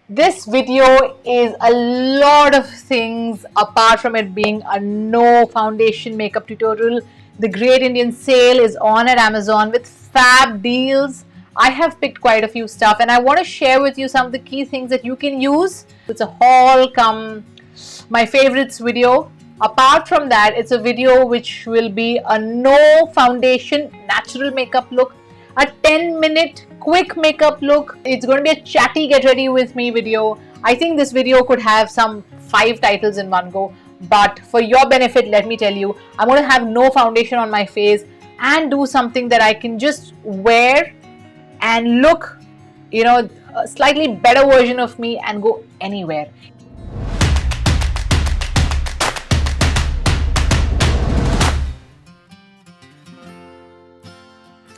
This video is a lot of things apart from it being a no foundation makeup tutorial. The Great Indian Sale is on at Amazon with fab deals. I have picked quite a few stuff and I want to share with you some of the key things that you can use. It's a haul come my favorites video. Apart from that, it's a video which will be a no foundation natural makeup look, a 10-minute quick makeup look. It's going to be a chatty get ready with me video. I think this video could have some 5 titles in one go, but for your benefit, let me tell you, I'm going to have no foundation on my face and do something that I can just wear and look, a slightly better version of me and go anywhere.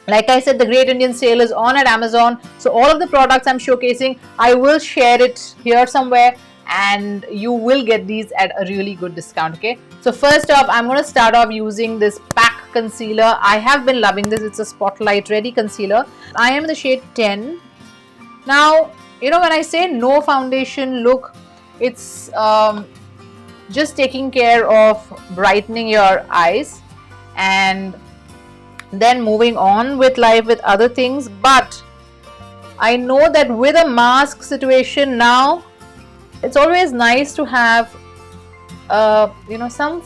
Like I said, the Great Indian Sale is on at Amazon. So all of the products I'm showcasing, I will share it here somewhere and you will get these at a really good discount, okay? So first off, I'm going to start off using this PAC concealer. I have been loving this. It's a spotlight ready concealer. I am in the shade 10. Now, when I say no foundation look, it's just taking care of brightening your eyes and then moving on with life with other things. But I know that with a mask situation now, it's always nice to have some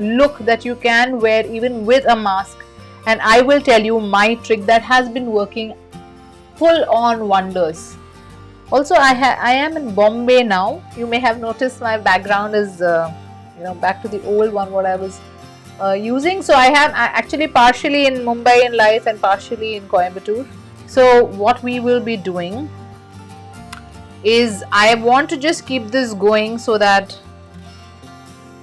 look that you can wear even with a mask. And I will tell you my trick that has been working full on wonders. Also, I am in Bombay now. You may have noticed my background is back to the old one what I was using. So I am actually partially in Mumbai in life and partially in Coimbatore. So what we will be doing is I want to just keep this going so that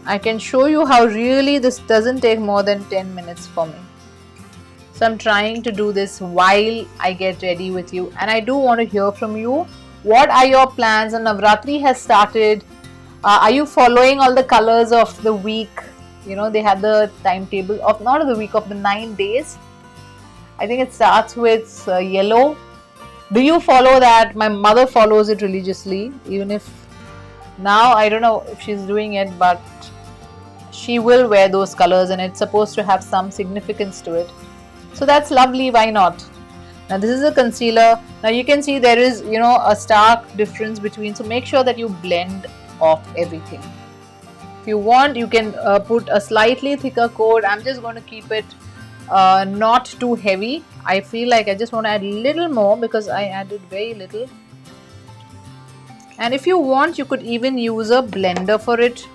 I can show you how really this doesn't take more than 10 minutes for me. So I'm trying to do this while I get ready with you, and I do want to hear from you. What are your plans? And Navratri has started. Are you following all the colors of the week? They had the timetable of not of the week, of the 9 days. I think it starts with yellow. Do you follow that? My mother follows it religiously, even if now I don't know if she's doing it, but she will wear those colors and it's supposed to have some significance to it. So that's lovely, why not? Now this is a concealer. Now you can see there is, a stark difference between, so make sure that you blend off everything. If you want, you can put a slightly thicker coat. I'm just going to keep it not too heavy. I feel like I just want to add a little more because I added very little. And if you want, you could even use a blender for it.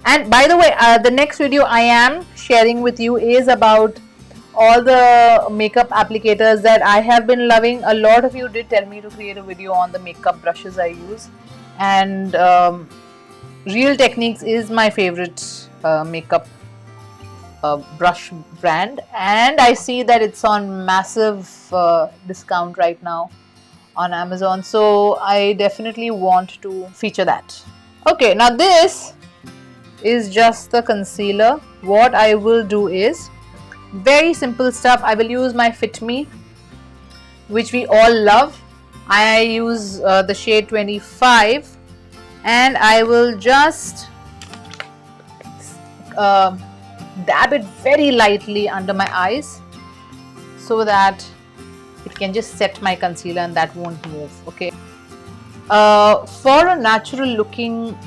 And by the way, the next video I am sharing with you is about all the makeup applicators that I have been loving. A lot of you did tell me to create a video on the makeup brushes I use, and Real Techniques is my favorite makeup brush brand, and I see that it's on massive discount right now on Amazon, so I definitely want to feature that. Okay, now this is just the concealer. What I will do is very simple stuff. I will use my Fit Me, which we all love. I use the shade 25, and I will just dab it very lightly under my eyes so that it can just set my concealer and that won't move. Okay. For a natural looking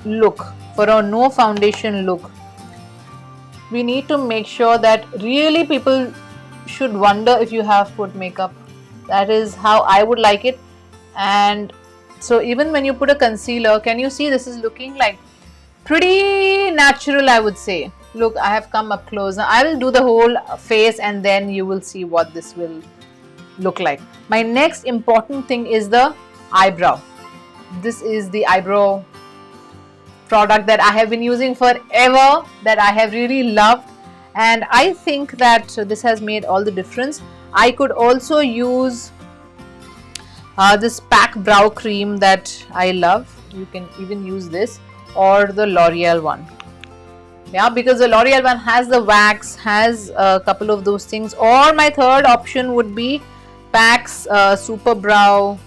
look, for a no foundation look, we need to make sure that really people should wonder if you have put makeup. That is how I would like it. And so even when you put a concealer, can you see this is looking like pretty natural, I would say. Look, I have come up close. Now I will do the whole face and then you will see what this will look like. My next important thing is the eyebrow. This is the eyebrow product that I have been using forever, that I have really loved, and I think that this has made all the difference. I could also use this PAC brow cream that I love. You can even use this or the L'Oreal one. Yeah, because the L'Oreal one has the wax, has a couple of those things. Or my third option would be PAC's Super Brow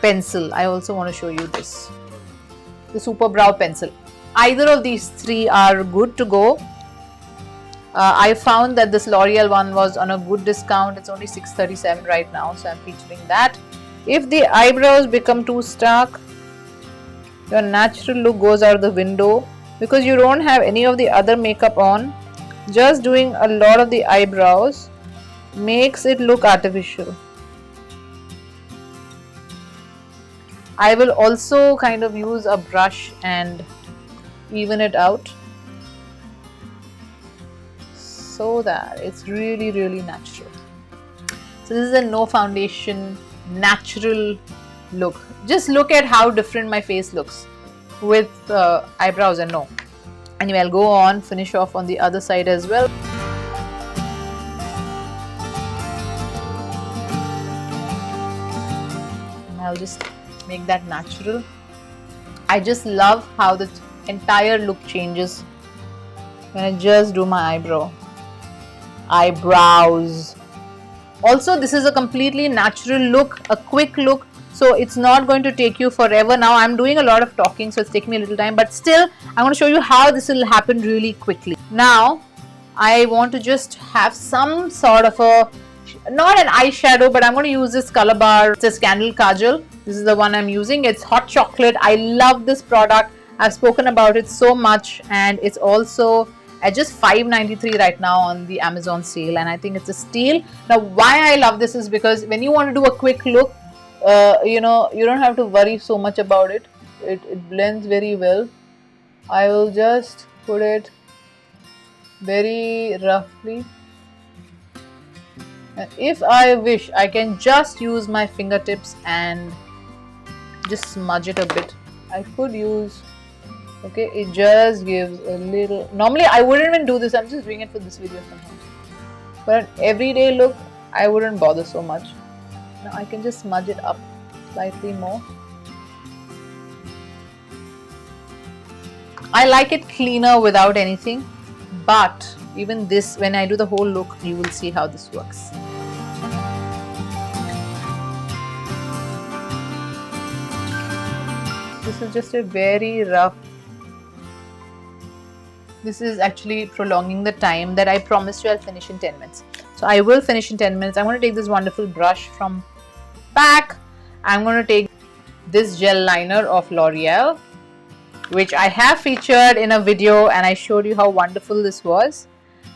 pencil. I also want to show you this, the Super Brow pencil. Either of these three are good to go. I found that this L'Oreal one was on a good discount. It's only $6.37 right now, so I'm featuring that. If the eyebrows become too stark, your natural look goes out the window because you don't have any of the other makeup on. Just doing a lot of the eyebrows makes it look artificial. I will also kind of use a brush and even it out so that it's really, really natural. So this is a no foundation, natural look. Just look at how different my face looks with eyebrows and no. Anyway, I'll go on, finish off on the other side as well. And I'll just make that natural. I just love how the entire look changes when I just do my eyebrows. Also, this is a completely natural look, a quick look, so it's not going to take you forever. Now I'm doing a lot of talking, so it's taking me a little time, but still I'm going to show you how this will happen really quickly. Now I want to just have some sort of a, not an eyeshadow, but I'm going to use this color bar. It's a Candle Kajal. This is the one I'm using. It's hot chocolate. I love this product. I've spoken about it so much, and it's also at just $5.93 right now on the Amazon sale, and I think it's a steal. Now why I love this is because when you want to do a quick look, you know, you don't have to worry so much about it. It blends very well. I will just put it very roughly, and if I wish, I can just use my fingertips and just smudge it a bit. I could use, okay, it just gives a little. Normally I wouldn't even do this, I'm just doing it for this video somehow, but an everyday look I wouldn't bother so much. Now I can just smudge it up slightly more. I like it cleaner without anything, but even this, when I do the whole look, you will see how this works. This is just a very rough. This is actually prolonging the time that I promised you I'll finish in 10 minutes. So I will finish in 10 minutes. I'm going to take this wonderful brush from PAC. I'm going to take this gel liner of L'Oreal, which I have featured in a video, and I showed you how wonderful this was.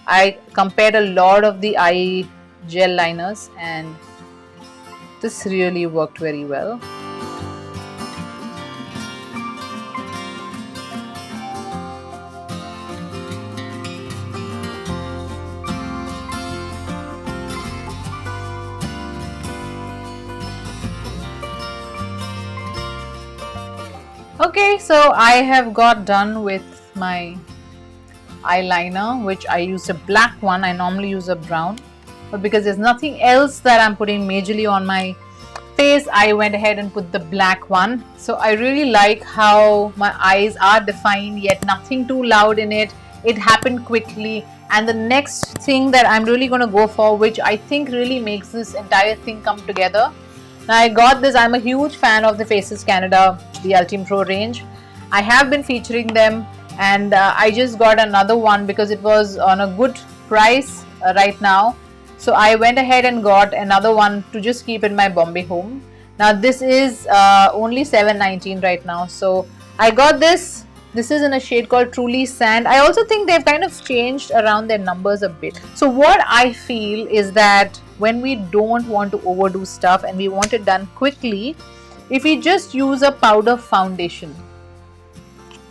I compared a lot of the eye gel liners, and this really worked very well. Okay, so I have got done with my eyeliner, which I used a black one. I normally use a brown, but because there's nothing else that I'm putting majorly on my face, I went ahead and put the black one. So I really like how my eyes are defined, yet nothing too loud in it. It happened quickly. And the next thing that I'm really going to go for, which I think really makes this entire thing come together. Now I got this. I'm a huge fan of the Faces Canada, the Ultim Pro range. I have been featuring them, and I just got another one because it was on a good price right now. So I went ahead and got another one to just keep in my Bombay home. Now this is only $7.19 right now. So I got this. This is in a shade called Truly Sand. I also think they've kind of changed around their numbers a bit. So what I feel is that when we don't want to overdo stuff and we want it done quickly, if we just use a powder foundation,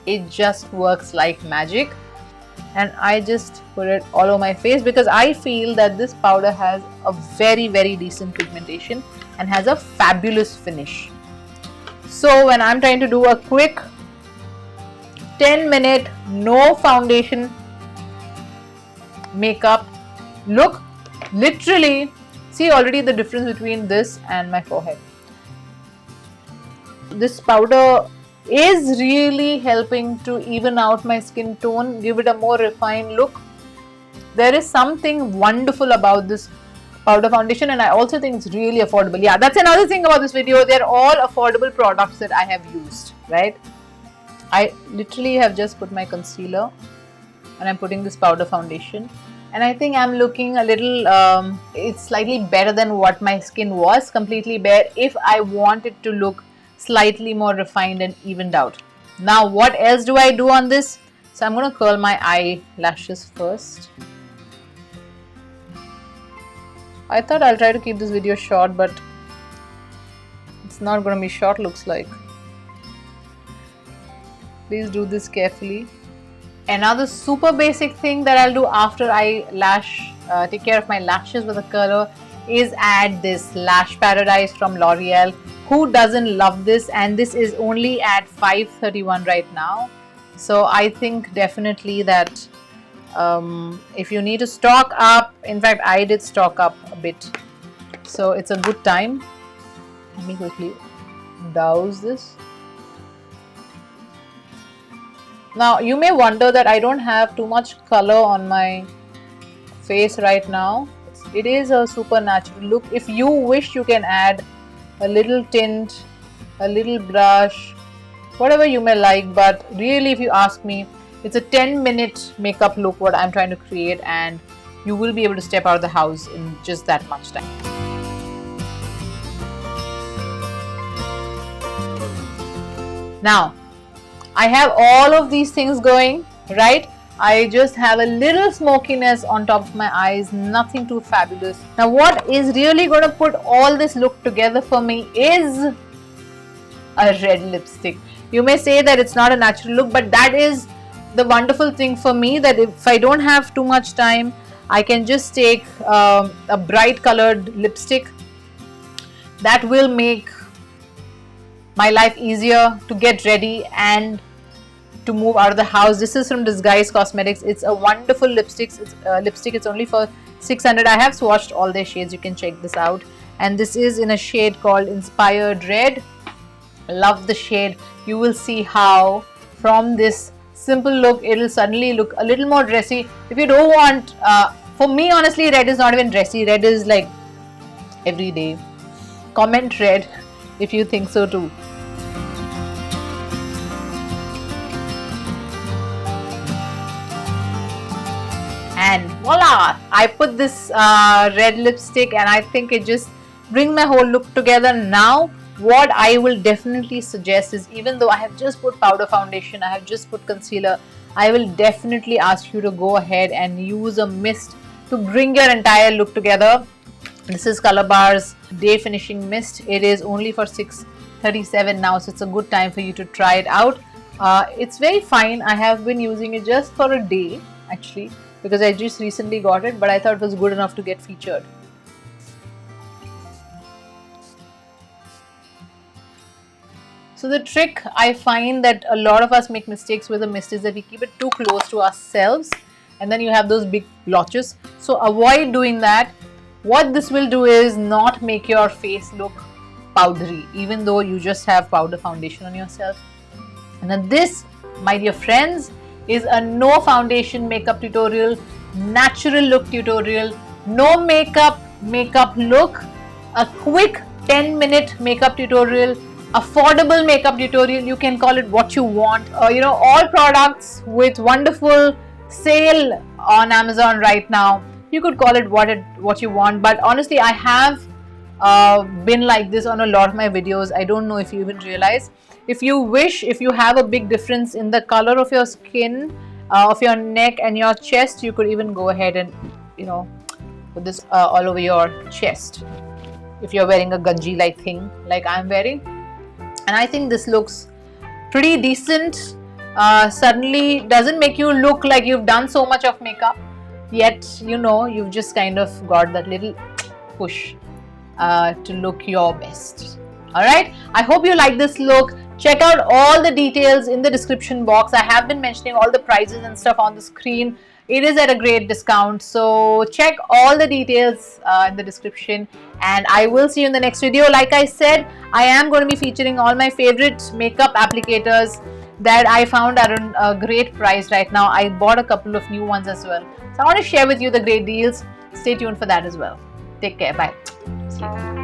it just works like magic. And I just put it all over my face because I feel that this powder has a very, very decent pigmentation and has a fabulous finish. So when I'm trying to do a quick 10-minute no foundation makeup look, literally see already the difference between this and my forehead. This powder is really helping to even out my skin tone, give it a more refined look. There is something wonderful about this powder foundation, and I also think it's really affordable. Yeah, that's another thing about this video. They're all affordable products that I have used, right? I literally have just put my concealer and I'm putting this powder foundation, and I think I'm looking a little it's slightly better than what my skin was, completely bare, if I want it to look slightly more refined and evened out. Now what else do I do on this? So I'm going to curl my eyelashes first. I thought I'll try to keep this video short, but it's not going to be short, looks like. Please do this carefully. Another super basic thing that I'll do after I take care of my lashes with a curler is add this Lash Paradise from L'Oreal. Who doesn't love this? And this is only at $5.31 right now. So I think definitely that if you need to stock up, in fact I did stock up a bit, so it's a good time. Let me quickly douse this. Now you may wonder that I don't have too much color on my face right now. It is a super natural look. If you wish, you can add a little tint, a little blush, whatever you may like, but really if you ask me, it's a 10-minute makeup look what I'm trying to create, and you will be able to step out of the house in just that much time. Now I have all of these things going, right? I just have a little smokiness on top of my eyes, nothing too fabulous. Now what is really going to put all this look together for me is a red lipstick. You may say that it's not a natural look, but that is the wonderful thing for me, that if I don't have too much time, I can just take a bright colored lipstick that will make my life easier to get ready and to move out of the house. This is from Disguise Cosmetics. It's a wonderful lipstick. It's only for $600. I have swatched all their shades. You can check this out. And this is in a shade called Inspired Red. Love the shade. You will see how from this simple look it will suddenly look a little more dressy. If you don't want, for me honestly, red is not even dressy. Red is like everyday. Comment red if you think so too. And voila, I put this red lipstick, and I think it just brings my whole look together. Now what I will definitely suggest is, even though I have just put powder foundation, I have just put concealer, I will definitely ask you to go ahead and use a mist to bring your entire look together. This is Colorbar's Day Finishing Mist. It is only for $6.37 now, so it's a good time for you to try it out. It's very fine. I have been using it just for a day actually, because I just recently got it, but I thought it was good enough to get featured. So the trick I find that a lot of us make mistakes with a mist is that we keep it too close to ourselves, and then you have those big blotches. So avoid doing that. What this will do is not make your face look powdery, even though you just have powder foundation on yourself. And then this, my dear friends, is a no foundation makeup tutorial, natural look tutorial, no makeup look, a quick 10-minute makeup tutorial, affordable makeup tutorial. You can call it what you want. All products with wonderful sale on Amazon right now. You could call it what you want, but honestly I have been like this on a lot of my videos. I don't know if you even realize. If you wish, if you have a big difference in the color of your skin, of your neck and your chest, you could even go ahead and put this all over your chest if you're wearing a ganji like thing like I'm wearing. And I think this looks pretty decent. Suddenly doesn't make you look like you've done so much of makeup, yet you've just kind of got that little push to look your best. Alright, I hope you like this look. Check out all the details in the description box. I have been mentioning all the prices and stuff on the screen. It is at a great discount, so check all the details in the description, and I will see you in the next video. Like I said, I am going to be featuring all my favorite makeup applicators that I found at a great price right now. I bought a couple of new ones as well, so I want to share with you the great deals. Stay tuned for that as well. Take care. Bye. See you.